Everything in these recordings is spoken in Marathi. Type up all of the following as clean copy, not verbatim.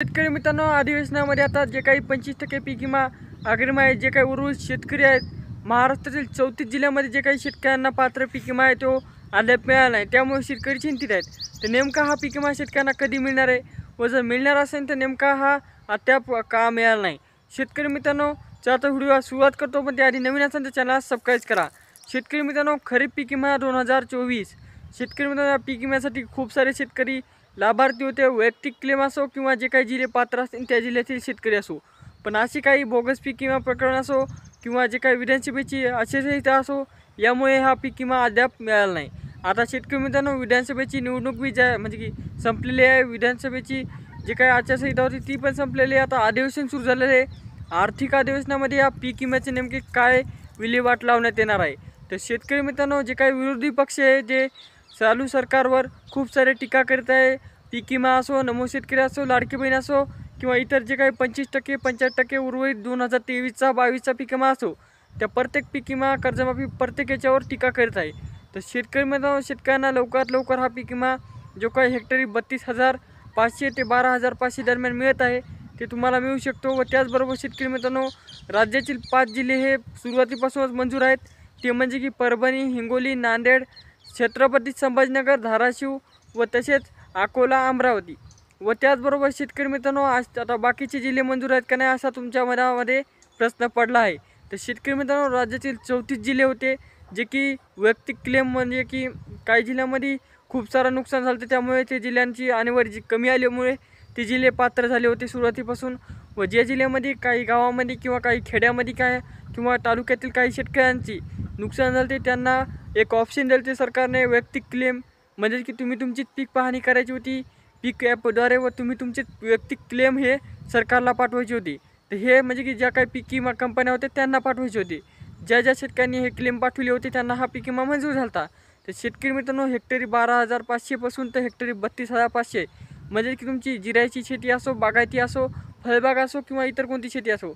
शेतकरी मित्रांनो, अधिवेशनामध्ये आता जे काही 25% पीक विमा अग्रिम आहे, जे काही उर्वरित शेतकरी आहेत महाराष्ट्रातील 34 जिल्ह्यामध्ये जे काही शेतकऱ्यांना पात्र पीक विमा आहे तो अद्याप मिळाला नाही। त्यामुळे शेतकरी चिंतित आहेत। तर नेमका हा पीक विमा शेतकऱ्यांना कधी मिळणार आहे व जर मिळणार असेल तर नेमका हा अद्याप का मिळाला नाही। शेतकरी मित्रांनो, आता व्हिडिओ सुरुवात करतो, पण त्याआधी नवीन असेल तर चॅनल सबस्क्राइब करा। शेतकरी मित्रांनो, खरीप पीक विमा 2024 शेतकरी मित्रांनो, या पीक विम्यासाठी खूप सारे शेतकरी लाभार्थी होते। वैयक्तिक क्लेम असो किंवा जे काही जिल्हे पात्र असतील त्या जिल्ह्यातील शेतकरी असो, पण अशी काही बोगस पीक विमा प्रकरण असो किंवा जे काही विधानसभेची आचारसंहिता असो, यामुळे हा पीक विमा अद्याप मिळाला नाही। आता शेतकरी मित्रांनो, विधानसभेची निवडणूक बी म्हणजे की संपलेली आहे। विधानसभेची जे काही आचारसंहिता होती ती पण संपलेली आहे। आता अधिवेशन सुरू झालेले आहे। आर्थिक अधिवेशनामध्ये या पीक विम्याचे नेमके काय विल्हेवाट लावण्यात येणार आहे। तर शेतकरी मित्रांनो, जे काही विरोधी पक्ष आहे जे चालू सरकारवर खूप सारे टीका करत आहे, पीक विमा असो, नमो शेतकरी असो, लाडकी बहीण असो किंवा इतर जे काही 25% 50% उर्वरित 2023चा 22चा पीक विमा असो, त्या प्रत्येक पीक विमा कर्जमाफी प्रत्येक याच्यावर टीका करत आहे। तर शेतकरी मित्रांनो, शेतकऱ्यांना लवकरात लवकर हा पीक विमा जो काही हेक्टरी 32,500 ते 12,500 दरम्यान मिळत आहे ते तुम्हाला मिळू शकतो। व त्याचबरोबर शेतकरी मित्रांनो, राज्यातील 5 जिल्हे हे सुरुवातीपासूनच मंजूर आहेत, ते म्हणजे की परभणी, हिंगोली, नांदेड, छत्रपती संभाजीनगर, धाराशिव व तसेच अकोला, अमरावती। व त्याचबरोबर शेतकरी मित्रांनो, आज आता बाकीचे जिल्हे मंजूर आहेत का नाही असा तुमच्या मनामध्ये प्रश्न पडला आहे। तर शेतकरी मित्रांनो, राज्यातील 34 जिल्हे होते जे की वैयक्तिक क्लेम म्हणजे की काही जिल्ह्यामध्ये खूप सारं नुकसान झालं, त्यामुळे ते जिल्ह्यांची आणीबाणी जी कमी आल्यामुळे ते जिल्हे पात्र झाले होते सुरुवातीपासून। व ज्या जिल्ह्यामध्ये काही गावामध्ये किंवा काही खेड्यामध्ये काय किंवा तालुक्यातील काही शेतकऱ्यांची नुकसान झालं ते त्यांना एक ऑप्शन दिले ते सरकारने, वैयक्तिक क्लेम म्हणजे की तुम्ही तुमची पीक पाहणी करायची होती पीक ॲपद्वारे व तुम्ही तुमचे वैयक्तिक क्लेम हे सरकारला पाठवायचे होते। तर हे म्हणजे की ज्या काही पीक विमा कंपन्या होत्या त्यांना पाठवायचे होते। ज्या ज्या शेतकऱ्यांनी हे क्लेम पाठवले होते त्यांना हा पीक विमा मंजूर झाला। तर शेतकरी मित्रांनो, हेक्टरी 12,500 पासून तर हेक्टरी 32,500 म्हणजे की तुमची जिरायची शेती असो, बागायती असो, फळबाग असो किंवा इतर कोणती शेती असो,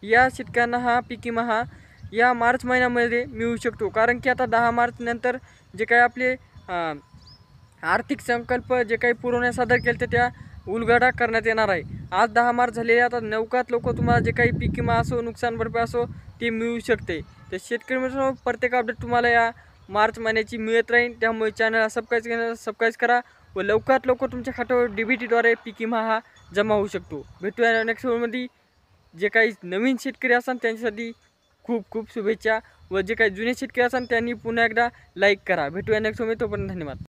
या शेतकऱ्यांना हा पीक विमा हा या मार्च महिन्यामध्ये मिळू शकतो। कारण की आता 10 मार्च नंतर जे काही आपले आर्थिक संकल्प जे काही पुरवण्या सादर केले तर त्या उलगडा करण्यात येणार आहे। आज 10 मार्च झालेले, आता लवकरात लवकर तुम्हाला जे काही पीक विमा असो, नुकसान भरपाई असो ते मिळू शकते। तर शेतकरी मित्रांनो, प्रत्येक अपडेट तुम्हाला या मार्च महिन्याची मिळत राहील, त्यामुळे चॅनलला सबस्क्राईब करा व लवकरात लवकर तुमच्या खात्यावर DBTद्वारे पीक विमा हा जमा होऊ शकतो। भेटूया नेक्स्ट व्हिडिओमध्ये। जे काही नवीन शेतकरी असाल त्यांच्यासाठी खूप खूप शुभेच्छा व जे काही जुने शेतकरी असाल त्यांनी पुन्हा एकदा लाईक करा। भेटूया नेक्स्ट व्हिडिओमध्ये, तोपर्यंत धन्यवाद।